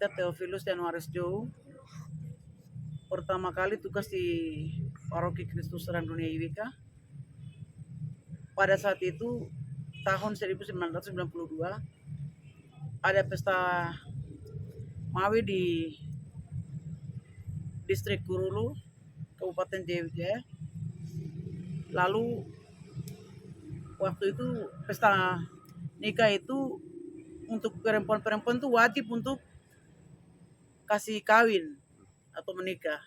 Pater Theophilus Januaris Jow. Pertama kali tugas di Paroki Kristus Terang Dunia IWK. Pada saat itu tahun 1992 ada pesta Mawi di distrik Gurulu, Kabupaten Jaya. Lalu waktu itu pesta nikah itu untuk perempuan-perempuan itu wajib untuk kasih kawin atau menikah.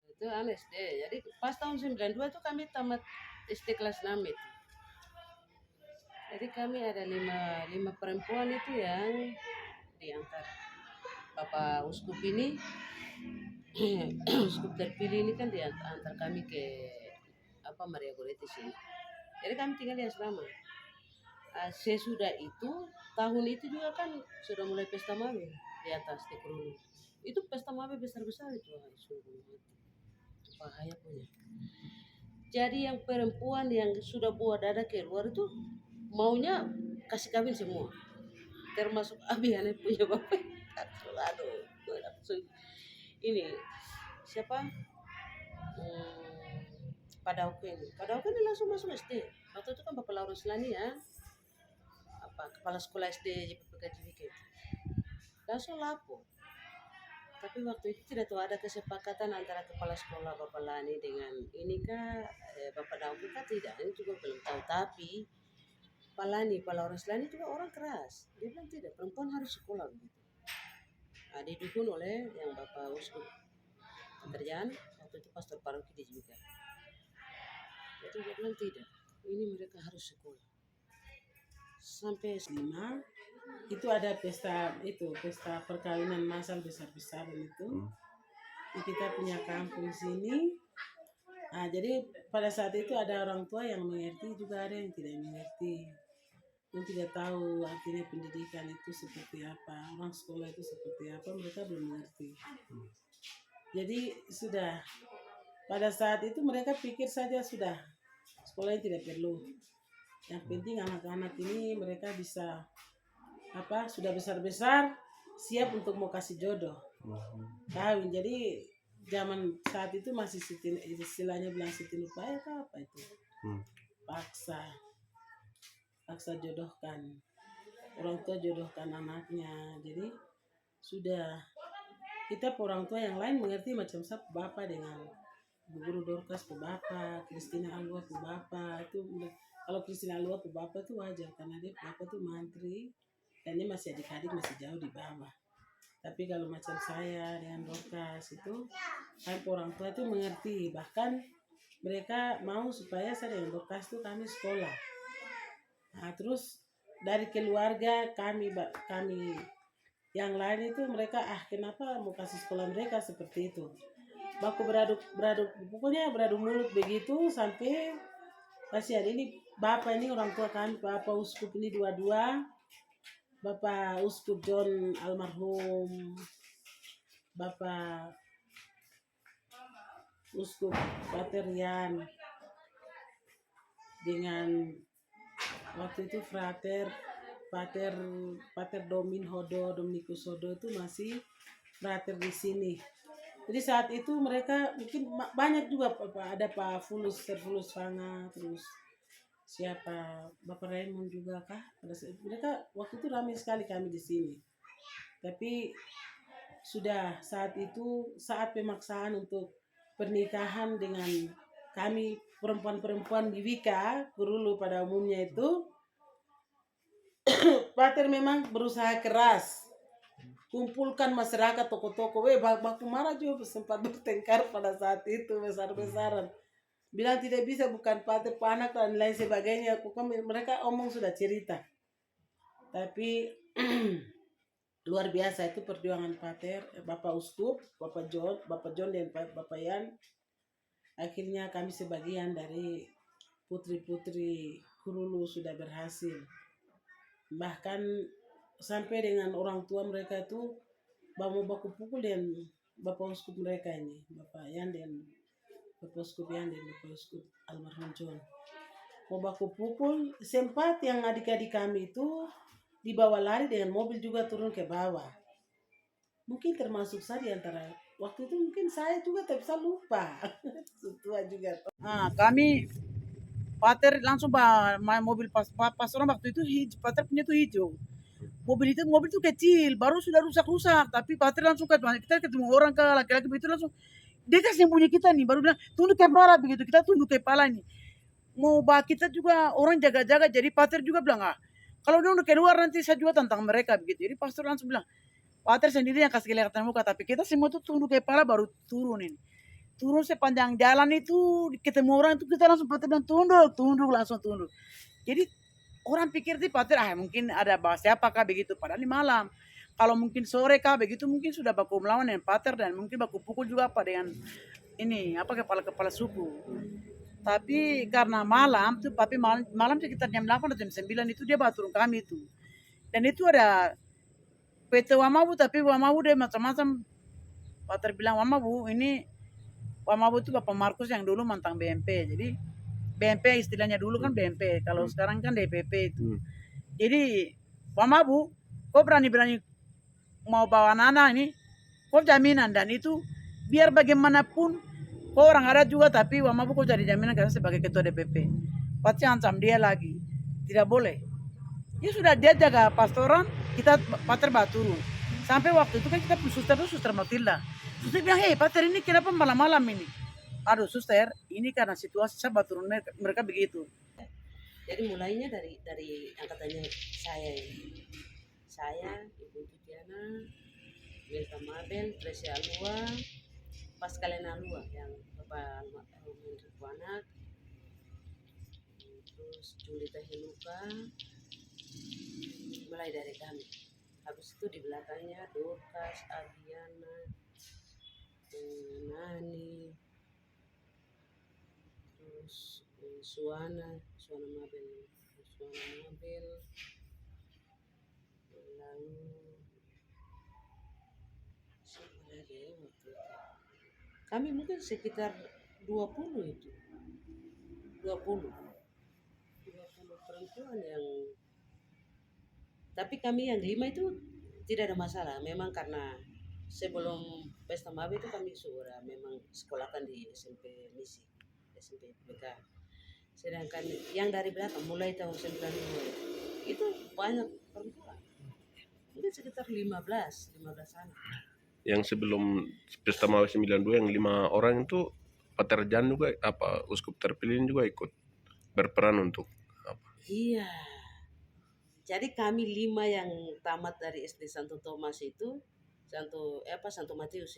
Itu SD. Jadi pas tahun 92 itu kami tamat SD kelas 6 itu. Jadi kami ada lima perempuan itu yang diantar Bapak Uskup ini Uskup terpilih ini kan diantar kami ke Maria Goretti sini. Jadi kami tinggal di asrama. Sesudah itu tahun itu juga kan sudah mulai pesta mawe di atas di Kurulu. Itu pesta mawe besar-besar itu, bahaya punya. Jadi yang perempuan yang sudah buah dada keluar itu maunya kasih kawin semua, termasuk Abi aneh punya bapak. Aduh, ini siapa? Padauke ini langsung masuk SD. Waktu itu kan Bapak Laurus Lani ya, kepala sekolah SD JPPK langsung lapor. Tapi waktu itu tidak tahu ada kesepakatan antara kepala sekolah Bapak Lani dengan ini kah Bapak Dauke kah, tidak, ini juga belum tahu. Tapi Pak Laurus Lani juga orang keras. Dia bilang tidak, perempuan harus sekolah begitu. Didukung oleh yang Bapak Uskup Pekerjaan waktu itu pastor paroki di juga. Jadi dia bilang tidak, ini mereka harus sekolah. Sampai 5 itu ada pesta perkawinan massal besar-besaran itu di kita punya kampung sini. Jadi pada saat itu ada orang tua yang mengerti, juga ada yang tidak mengerti, yang tidak tahu artinya pendidikan itu seperti apa, orang sekolah itu seperti apa, mereka belum mengerti. Jadi sudah pada saat itu mereka pikir saja sudah sekolah tidak perlu. Yang penting anak-anak ini mereka bisa sudah besar-besar siap untuk mau kasih jodoh kawin. Jadi zaman saat itu masih istilahnya bilang sitin upaya apa itu, paksa jodohkan, orang tua jodohkan anaknya. Jadi sudah kita orang tua yang lain mengerti macam siapa bapak dengan Bu Guru Dorcas pe bapak, Kristina Alua pe bapak. Itu kalau Kristina Alua pe bapak itu wajar karena dia bapak tuh mantri dan dia masih adik-adik, masih jauh di bawah. Tapi kalau macam saya dengan Dorcas itu kan orang tua itu mengerti, bahkan mereka mau supaya saya dengan Dorcas itu kami sekolah. Terus dari keluarga kami yang lain itu mereka kenapa mau kasih sekolah mereka seperti itu. Baku beraduk mulut begitu sampai kasihan ini bapak ini orang tua kami, Bapak Uskup ini dua-dua, Bapak Uskup John almarhum, Bapak Uskup Pater Yan dengan waktu itu Pater Dominikus Hodo itu masih frater di sini. Jadi saat itu mereka mungkin banyak juga, ada Pak Fulus Fanga, terus siapa Bapak Raymond juga kah? Mereka waktu itu ramai sekali kami di sini. Tapi sudah saat itu saat pemaksaan untuk pernikahan dengan kami perempuan-perempuan di Wika Gurulu pada umumnya itu Pater memang berusaha keras kumpulkan masyarakat, toko-toko, baku marah juga sempat bertengkar pada saat itu besar-besaran. Bilang tidak bisa, bukan Pater anak dan lain sebagainya. Mereka omong sudah cerita. Tapi luar biasa itu perjuangan Pater, Bapak Uskup, Bapak John dan Bapak Yan. Akhirnya kami sebagian dari putri-putri Kurulu sudah berhasil. Bahkan sampai dengan orang tua mereka itu mau baku pukul dan Bapak Uskup mereka ini, Bapak Yan dan Bapak Uskup almarhum John. Mau baku pukul, sempat yang adik-adik kami itu dibawa lari dengan mobil juga turun ke bawah. mungkin termasuk saya di antara waktu itu mungkin saya juga tak bisa lupa. Tua juga. Kami pater langsung main mobil pas orang waktu itu pater punya tuh hijau. Mobil itu kecil, baru sudah rusak-rusak, tapi pater langsung kita ketemu orang ke laki-laki begitu langsung dia kasih sembunyi kita nih, baru bilang tunduk kepala begitu, kita tunduk kepala nih. Mau bawa kita juga orang jaga-jaga, jadi pater juga bilang kalau dia udah keluar nanti saya juga tantang mereka begitu. Jadi pastor langsung bilang pater sendiri yang kasih kelihatan muka, tapi kita semua tuh tunduk kepala baru turun ini. Turun sepanjang jalan itu ketemu orang itu kita langsung pater bilang tunduk langsung tunduk. Jadi orang pikir di pater mungkin ada bahasa apakah begitu, padahal ini malam. Kalau mungkin sore kah begitu mungkin sudah baku melawan dengan pater dan mungkin baku pukul juga apa dengan ini kepala suku. Tapi karena malam tuh papi malam sekitar jam 8 atau jam 9 itu dia bawa turun kami itu. Dan itu ada PT Wamabu, tapi Wamabu dia macam-macam. Pater bilang Wamabu ini Wamabu itu Bapak Markus yang dulu mantan BMP. Jadi BMP istilahnya dulu kan BMP, kalau sekarang kan DPP itu. Jadi Wamabu, kau berani-berani mau bawa anak ini, kau jaminan dan itu biar bagaimanapun kau orang ada juga tapi Wamabu kau cari jaminan karena sebagai ketua DPP. Pasti ancam dia lagi, tidak boleh. Ya sudah dia jaga pastoran, kita pater turun. Sampai waktu itu kan kita suster Matilda. Suster bilang, pater ini kenapa malam-malam ini? Aduh suster, ini karena situasi saya turun mereka begitu. Jadi mulainya dari angkatannya saya ini. Saya, Ibu Titiana, Milka Mabel, Tracy Alua, pas kalian Alua yang Bapak Menriku Anak, terus Julita Heluka, mulai dari kami. Habis itu di belakangnya Dorcas, Adriana, Nani, terus Suana Mabel, lalu siapa lagi ya waktu itu? Kami mungkin sekitar 20 itu. 20 perempuan yang, tapi kami yang 5 itu tidak ada masalah. Memang karena sebelum pesta Mabel itu kami sudah memang sekolahkan di SMP Misi, SMP PK. Sedangkan yang dari belakang mulai tahun 92 itu banyak perempuan. Mungkin sekitar 15 anak. Yang sebelum pesta Mawar 92 yang 5 orang itu Pater Jan juga uskup terpilih juga ikut berperan untuk Iya. Jadi kami 5 yang tamat dari SD Santo Thomas itu, Santo Matius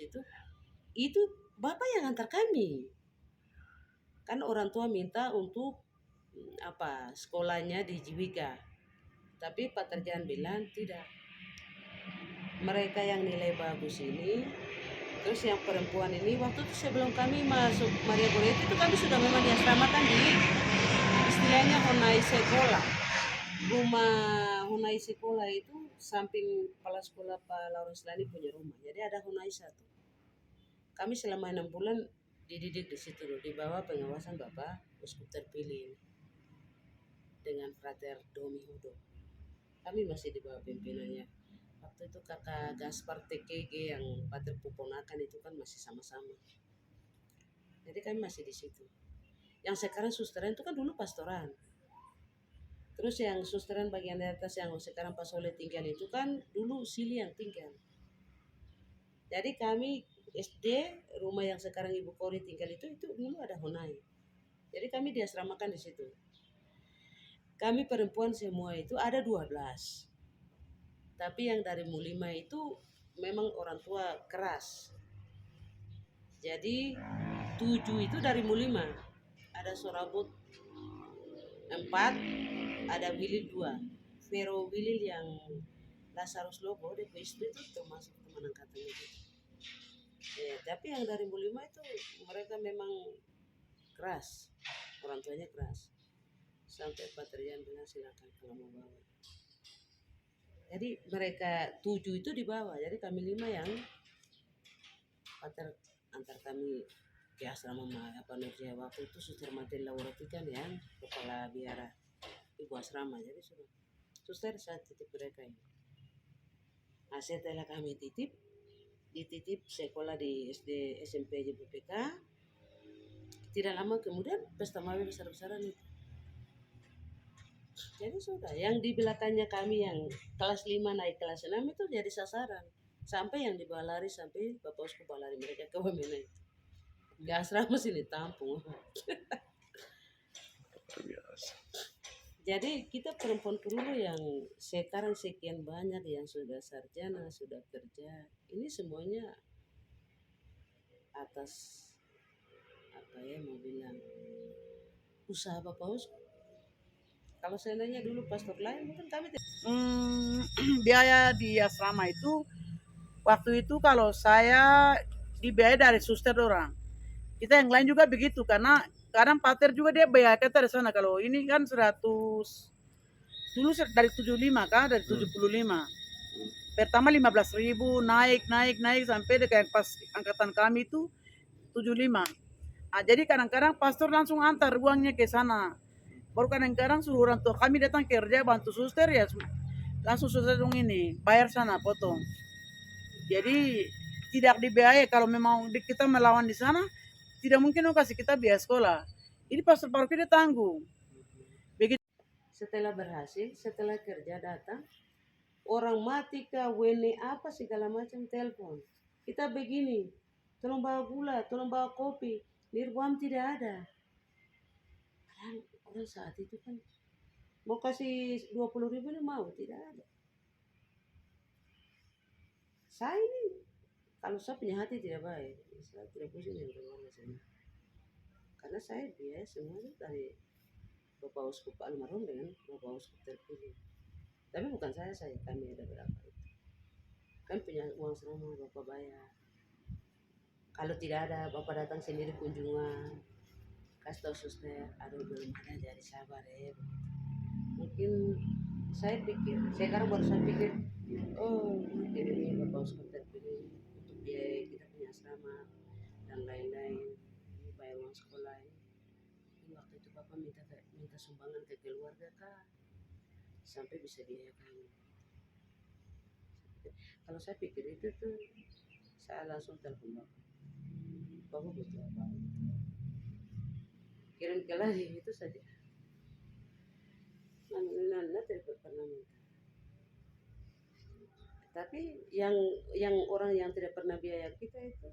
itu Bapak yang antar kami. Kan orang tua minta untuk sekolahnya di Jiwika. Tapi Pater Jan bilang tidak. Mereka yang nilai bagus ini, terus yang perempuan ini waktu itu sebelum kami masuk Maria Goretti itu kami sudah memang diasramakan di istilahnya Honai Sekolah. Rumah Honai Sekolah itu samping kepala sekolah Pak Laurens Lani punya rumah. Jadi ada Honai 1. Kami selama 6 bulan dididik di situ loh, di bawah pengawasan Bapak Uskup terpilih dengan Frater Domi Hudo. Kami masih di bawah pimpinannya. Waktu itu kakak Gaspar TKG yang Pater Puponakan itu kan masih sama-sama. Jadi kami masih di situ. Yang sekarang susteran itu kan dulu pastoran. Terus yang susteran bagian atas yang sekarang Pak Soleh tinggal itu kan dulu Sili yang tinggal. Jadi kami SD, rumah yang sekarang Ibu Kori tinggal itu dulu ada Honai. Jadi kami diasramakan di situ. Kami perempuan semua itu ada 12. Tapi yang dari Mulima itu memang orang tua keras. Jadi 7 itu dari Mulima. Ada Sorabut 4, ada Willy 2. Vero Willy yang Lazarus Lobo, dia istri itu termasuk teman angkatannya itu. Ya, tapi yang dari Mulima itu mereka memang keras. Orang tuanya keras. Sampai Pater Jan bilang silakan kalau mau bawa. Jadi mereka 7 itu di bawah. Jadi kami 5 yang Pater antar kami ke asrama Nurjaya. Waktu itu Suster Matilda Laurati kan yang kepala biara ibu asrama. Jadi suster saya titip mereka ini. Nah, setelah kami titip, dititip sekolah di SD SMP JBPK. Tidak lama kemudian pesta mawin besar-besaran itu. Jadi sudah, yang di belakangnya kami yang kelas 5 naik kelas 6 itu jadi sasaran. Sampai yang dibawa lari, sampai Bapak Uskup bawa lari mereka ke Wamena itu. Di asrama sini tampung. Biasa. Jadi kita perempuan Perulu yang sekarang sekian banyak yang sudah sarjana, sudah kerja, ini semuanya atas apa ya mau bilang usaha Bapak Uskup. Kalau seandainya dulu pastor lain mungkin kami tidak. Biaya di asrama itu waktu itu kalau saya dibiayai dari suster orang. Kita yang lain juga begitu karena kadang pater juga dia bayar kita di sana. Kalau ini kan 100 dulu dari 75 kan, dari 75. Pertama 15.000 naik sampai kayak pas angkatan kami itu 75. Jadi kadang-kadang pastor langsung antar uangnya ke sana. Baru kadang-kadang suruh orang tua kami datang kerja bantu suster ya langsung suster dong ini bayar sana potong. Jadi tidak dibiayai kalau memang kita melawan di sana tidak mungkin kasih kita biaya sekolah. Ini pastor paroki dia tanggung. Begitu. Setelah berhasil, setelah kerja datang, orang mati kah, WNE apa segala macam telepon. Kita begini, tolong bawa gula, tolong bawa kopi. Nirwam tidak ada. Padahal orang saat itu kan mau kasih 20.000 ini mau, tidak ada. Saya ini, kalau saya punya hati tidak baik, saya tidak pusing dengan keluarga saya. Karena saya biaya semuanya dari Bapak Uskup almarhum dengan Bapak Uskup terpilih. Tapi bukan saya, kami ada berapa itu. Kan punya uang selama Bapak bayar. Kalau tidak ada, Bapak datang sendiri kunjungan. Kasih tahu suster, aduh belum ada jadi sabar ya. Mungkin saya pikir, sekarang baru saya pikir, oh mungkin ini Bapak Uskup terpilih untuk biaya kita punya asrama dan lain-lain. Ini bayar uang sekolah ini. Waktu itu Bapak minta sumbangan ke keluarga kah? Sampai bisa biaya kami. Kalau saya pikir itu tuh, saya langsung telepon Bapak butuh apa? Kirim ke lari itu saja. Nana tidak pernah minta. Tapi yang orang yang tidak pernah biaya kita itu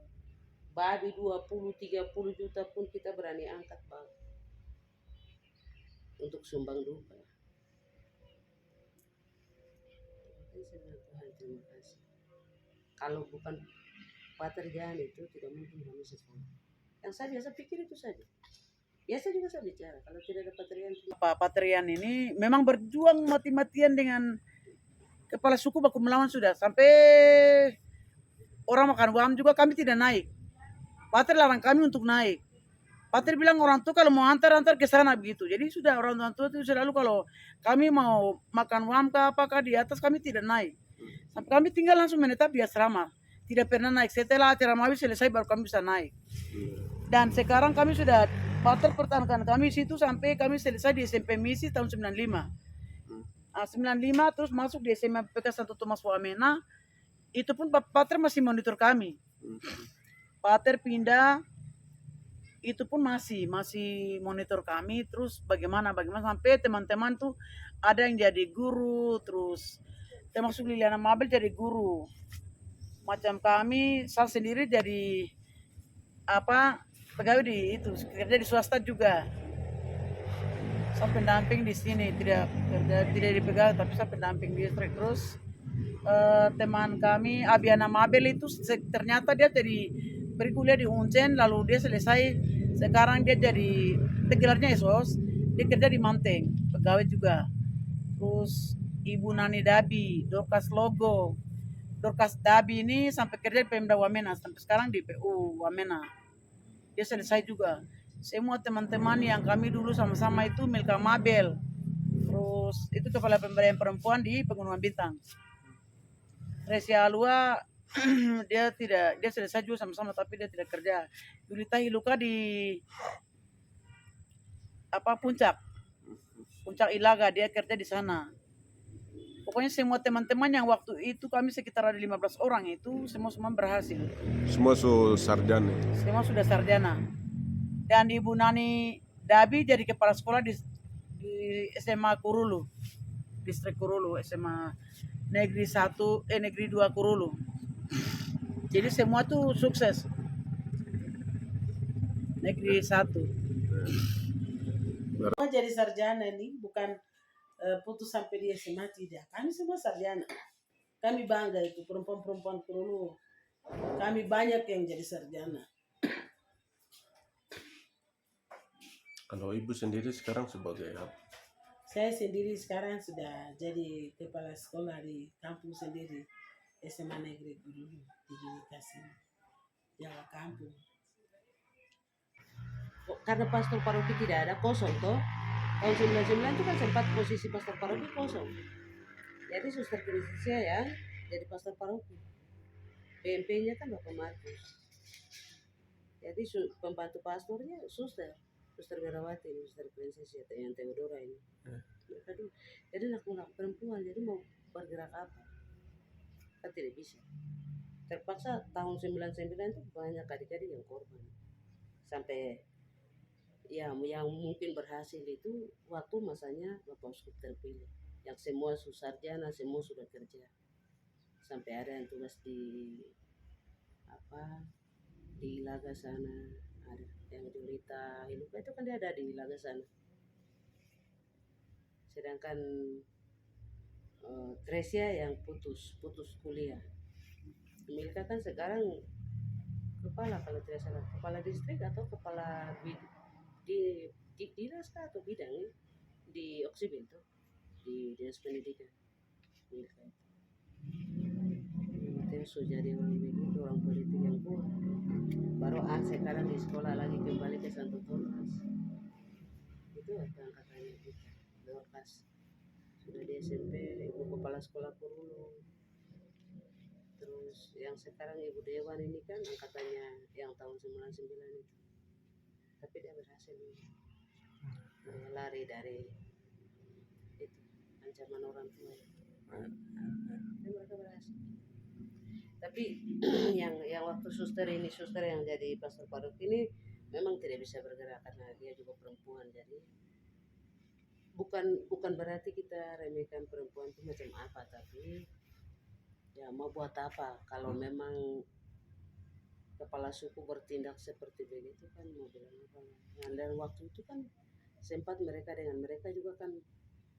babi 20-30 juta pun kita berani angkat Bang untuk sumbang duka. Tuhan terima kasih. Kalau bukan Pater Jan itu tidak mungkin kami sekolah. Yang saya biasa pikir itu saja. Biasa juga saya bicara kalau tidak ada Pater Jan ini memang berjuang mati-matian dengan kepala suku baku melawan sudah sampai orang makan uang juga kami tidak naik. Pater larang kami untuk naik. Pater bilang orang tua kalau mau antar ke sana begitu. Jadi sudah orang tua itu selalu kalau kami mau makan uang apakah di atas kami tidak naik. Sampai kami tinggal langsung menetap di asrama. Tidak pernah naik. Setelah acara mawin selesai baru kami bisa naik. Dan sekarang kami sudah Pater pertahankan kami situ sampai kami selesai di SMP Misi tahun 95. 95 terus masuk di SMA PK Santo Thomas Wamena. Itu pun Pater masih monitor kami. Pater pindah itu pun masih monitor kami terus bagaimana sampai teman-teman tuh ada yang jadi guru terus termasuk Liliana Mabel jadi guru. Macam kami saya sendiri jadi pegawai di itu kerja di swasta juga. Saya pendamping di sini tidak dipegang tapi saya pendamping di distrik terus teman kami Abiana Mabel itu ternyata dia jadi berkuliah di Uncen lalu dia selesai sekarang dia jadi gelarnya esos dia kerja di Manteng pegawai juga. Terus Ibu Nani Dabi Dorcas Dabi ini sampai kerja di Pemda Wamena sampai sekarang di PU Wamena dia selesai juga. Semua teman-teman yang kami dulu sama-sama itu Milka Mabel terus itu kepala pemberdayaan perempuan di Pegunungan Bintang. Resia Alua dia selesai juga sama-sama tapi dia tidak kerja. Yulita Hiluka di Puncak Ilaga dia kerja di sana. Pokoknya semua teman-teman yang waktu itu kami sekitar ada 15 orang itu semua berhasil. Semua sarjana. Semua sudah sarjana. Dan Ibu Nani Dabi jadi kepala sekolah di SMA Kurulu. Distrik Kurulu, SMA Negeri 1, Negeri 2 Kurulu. Jadi semua tuh sukses. Negeri 1. Semua jadi sarjana nih, bukan putus sampai di SMA, tidak. Kami semua sarjana. Kami bangga itu, perempuan-perempuan Kurulu. Kami banyak yang jadi sarjana. Kalau ibu sendiri sekarang sebagai apa? Saya sendiri sekarang sudah jadi kepala sekolah di kampung sendiri, SMA Negeri Kurulu di Kasih, Jawa Kampung. Karena pastor paroki tidak ada, kosong toh. Tahun 99 itu kan sempat posisi pastor paroki kosong. Jadi suster Krisisia yang jadi pastor paroki. PMP-nya kan Bapak Markus. Jadi pembantu pastornya suster Berawati, suster Krisisia yang Teodora ini. Aduh, jadi anak perempuan, jadi mau bergerak apa? Kan tidak bisa. Terpaksa tahun 99 itu banyak adik-adik yang korban. Sampai yang mungkin berhasil itu waktu masanya Bapak Uskup terpilih, yang semua sarjana, semua sudah kerja, sampai ada yang tugas di Ilaga sana, ada yang Julita Hilupa itu kan dia ada di Ilaga sana, sedangkan Tresia yang putus kuliah. Milka kan sekarang kepala, kalau tidak salah kepala distrik atau kepala di dinas atau bidang di Oksibil tuh, di dinas pendidikan. Itu sudah jadi orang begitu, orang politik yang kuat. Baru sekarang di sekolah lagi kembali ke Santo Tomas. Itu angkatannya kita, Dorcas. Sudah di SMP, ibu kepala sekolah Kurulu. Terus yang sekarang Ibu Dewan ini kan angkatannya yang tahun 99 itu. Tapi dia berhasil lari dari itu ancaman orang tua. Dan mereka berhasil. Tapi yang waktu suster yang jadi pastor paroki ini memang tidak bisa bergerak karena dia juga perempuan. Jadi bukan berarti kita remehkan perempuan itu macam apa, tapi ya mau buat apa kalau memang kepala suku bertindak seperti begitu kan, mau bilang apa. Nah, dan waktu itu kan sempat mereka juga kan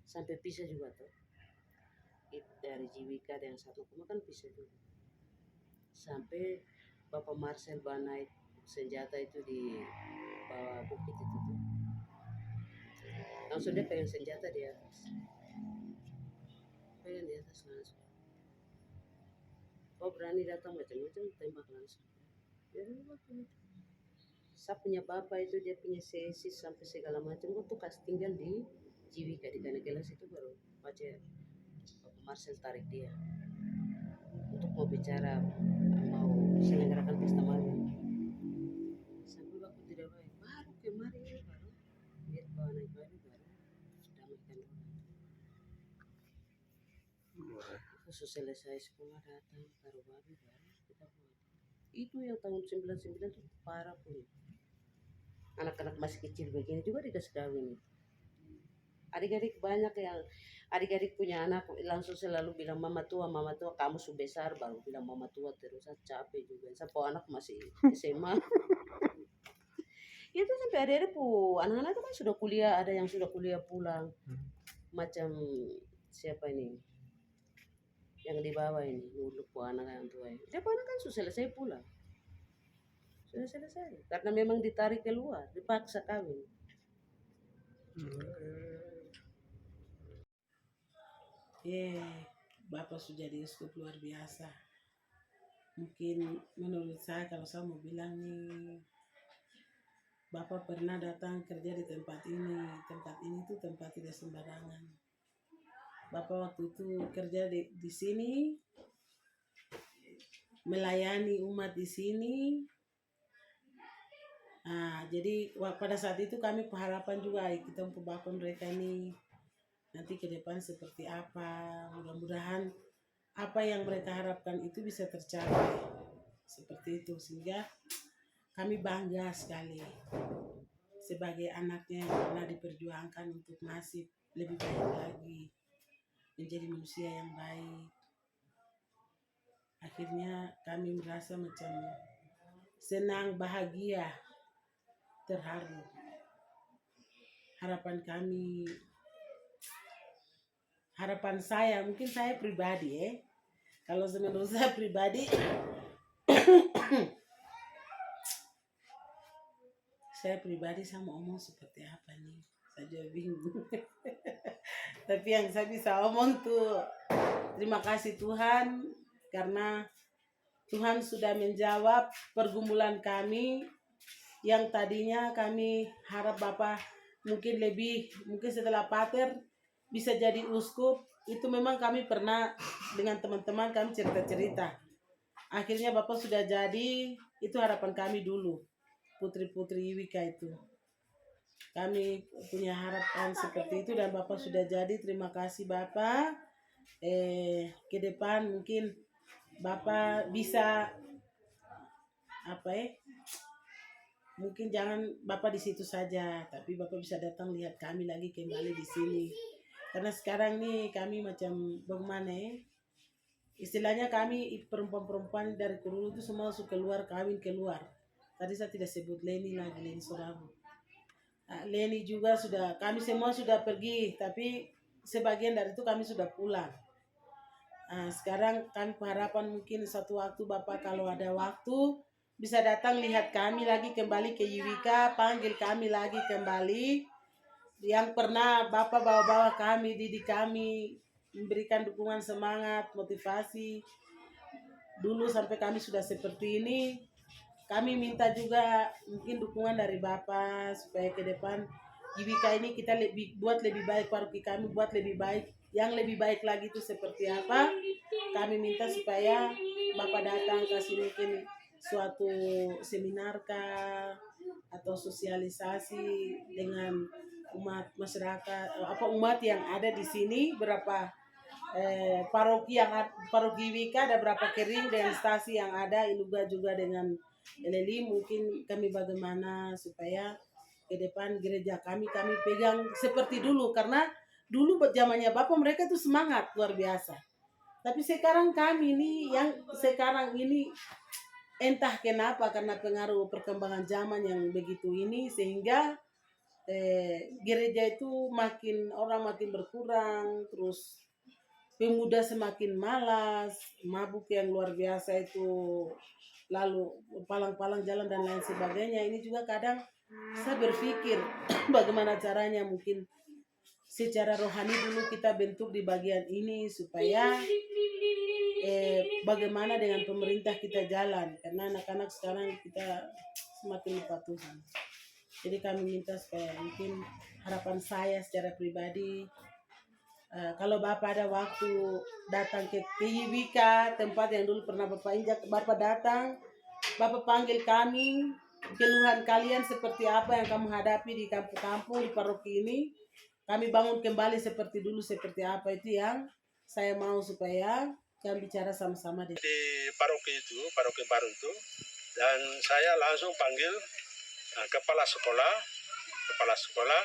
sampai pisah juga tuh. Dari Jiwika dan satu kuma kan pisah juga. Sampai Bapak Marcel Banait senjata itu di bawah bukit itu tuh. Langsung dia pegang senjata di atas. Pegang di atas langsung. Kau berani datang macam-macam, tembak langsung. Jadi waktu itu saya punya bapak itu, dia punya sesi sampai segala macam, waktu kasih tinggal di Jiwika di Kanegelas itu, baru baca Bapak Marcel tarik dia untuk mau bicara, mau selenggarakan pesta malam. Sampai waktu tidak baik, baru kemarin baru lihat bawa naik baru damaikan orang. Khusus selesai sekolah datang baru kita buat. Itu yang tahun 99 itu parah pun. Anak-anak masih kecil begini juga dikasih kawin. Adik-adik banyak yang adik-adik punya anak langsung selalu bilang mama tua, kamu sudah besar, baru bilang mama tua terus. Saya capek juga. Sampai anak masih SMA. Itu sampai adik-adik anak-anak itu kan sudah kuliah, ada yang sudah kuliah pulang. Macam siapa ini? Yang di bawah ini, dulu anak yang tua ini. Dia anak kan sudah selesai pulang. Sudah selesai. Karena memang ditarik keluar, dipaksa kawin. Bapak sudah jadi uskup luar biasa. Mungkin menurut saya, kalau saya mau bilang nih, Bapak pernah datang kerja di tempat ini. Tempat ini tuh tempat tidak sembarangan. Bapak waktu itu kerja di sini, melayani umat di sini. Nah, jadi pada saat itu kami berharapan juga kita untuk Bapak mereka ini nanti ke depan seperti apa. Mudah-mudahan apa yang mereka harapkan itu bisa tercapai seperti itu, sehingga kami bangga sekali sebagai anaknya yang pernah diperjuangkan untuk nasib lebih baik lagi, menjadi manusia yang baik. Akhirnya kami merasa macam senang, bahagia, terharu. Harapan saya, mungkin saya pribadi kalau menurut saya pribadi saya mau omong seperti apa nih, saya juga bingung. Tapi yang saya bisa omong tuh terima kasih Tuhan, karena Tuhan sudah menjawab pergumulan kami yang tadinya kami harap Bapak mungkin setelah pater bisa jadi uskup. Itu memang kami pernah dengan teman-teman kami cerita-cerita. Akhirnya Bapak sudah jadi, itu harapan kami dulu. Putri-putri Wika itu. Kami punya harapan seperti itu dan Bapak sudah jadi. Terima kasih Bapak. Ke depan mungkin Bapak bisa mungkin jangan Bapak di situ saja, tapi Bapak bisa datang lihat kami lagi kembali di sini. Karena sekarang nih kami macam bagaimana istilahnya, kami perempuan-perempuan dari Kurulu itu semua suka kawin keluar. Tadi saya tidak sebut Leni lagi, Leni Sorabu. Leni juga kami semua sudah pergi, tapi sebagian dari itu kami sudah pulang. Sekarang kami harapan mungkin satu waktu Bapak kalau ada waktu bisa datang lihat kami lagi kembali ke Yiwika, panggil kami lagi kembali. Yang pernah Bapak bawa-bawa kami, didik kami, memberikan dukungan semangat, motivasi dulu sampai kami sudah seperti ini. Kami minta juga mungkin dukungan dari Bapak supaya ke depan Yiwika ini kita buat lebih baik, paroki kami buat lebih baik, yang lebih baik lagi itu seperti apa. Kami minta supaya Bapak datang kasih mungkin suatu seminar atau sosialisasi dengan umat masyarakat, umat yang ada di sini, berapa paroki Wika ada berapa kering dengan stasi yang ada, Iluga juga dengan Eleli. Mungkin kami bagaimana supaya ke depan gereja kami pegang seperti dulu, karena dulu zamannya Bapak mereka tuh semangat luar biasa. Tapi sekarang kami ini yang sekarang ini entah kenapa, karena pengaruh perkembangan zaman yang begitu ini, sehingga gereja itu orang makin berkurang, terus pemuda semakin malas, mabuk yang luar biasa itu, lalu palang-palang jalan dan lain sebagainya. Ini juga kadang saya berpikir bagaimana caranya mungkin secara rohani dulu kita bentuk di bagian ini supaya bagaimana dengan pemerintah kita jalan, karena anak-anak sekarang kita semakin lupa Tuhan. Jadi kami minta supaya mungkin harapan saya secara pribadi, kalau Bapak ada waktu datang ke Yiwika, tempat yang dulu pernah Bapak injak, Bapak datang, Bapak panggil kami, keluhan kalian seperti apa yang kamu hadapi di kampung-kampung, di paroki ini, kami bangun kembali seperti dulu, seperti apa itu yang saya mau supaya kami bicara sama-sama di paroki baru itu, dan saya langsung panggil kepala sekolah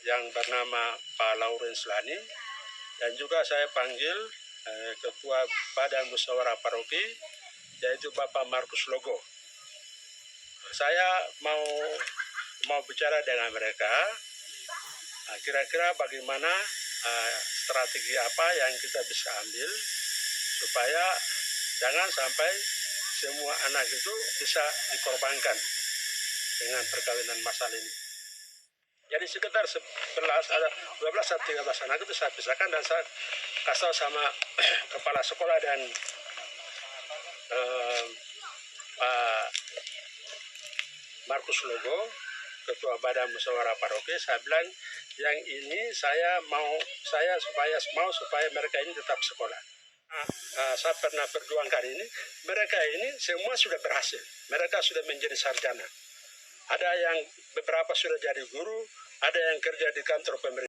yang bernama Pak Lawrence Lani, dan juga saya panggil ketua Badan Musyawarah Paroki yaitu Bapak Markus Logo. Saya mau bicara dengan mereka, kira-kira bagaimana strategi apa yang kita bisa ambil supaya jangan sampai semua anak itu bisa dikorbankan dengan perkawinan massal ini. Jadi sekitar 12 atau 13 anak itu saya pisahkan dan saya kasih sama kepala sekolah dan Pak Markus Logo, ketua Badan Musyawarah Paroki. Saya bilang yang ini saya supaya mereka ini tetap sekolah. Saya pernah perjuangkan ini, mereka ini semua sudah berhasil, mereka sudah menjadi sarjana. Ada yang beberapa sudah jadi guru, ada yang kerja di kantor pemerintah.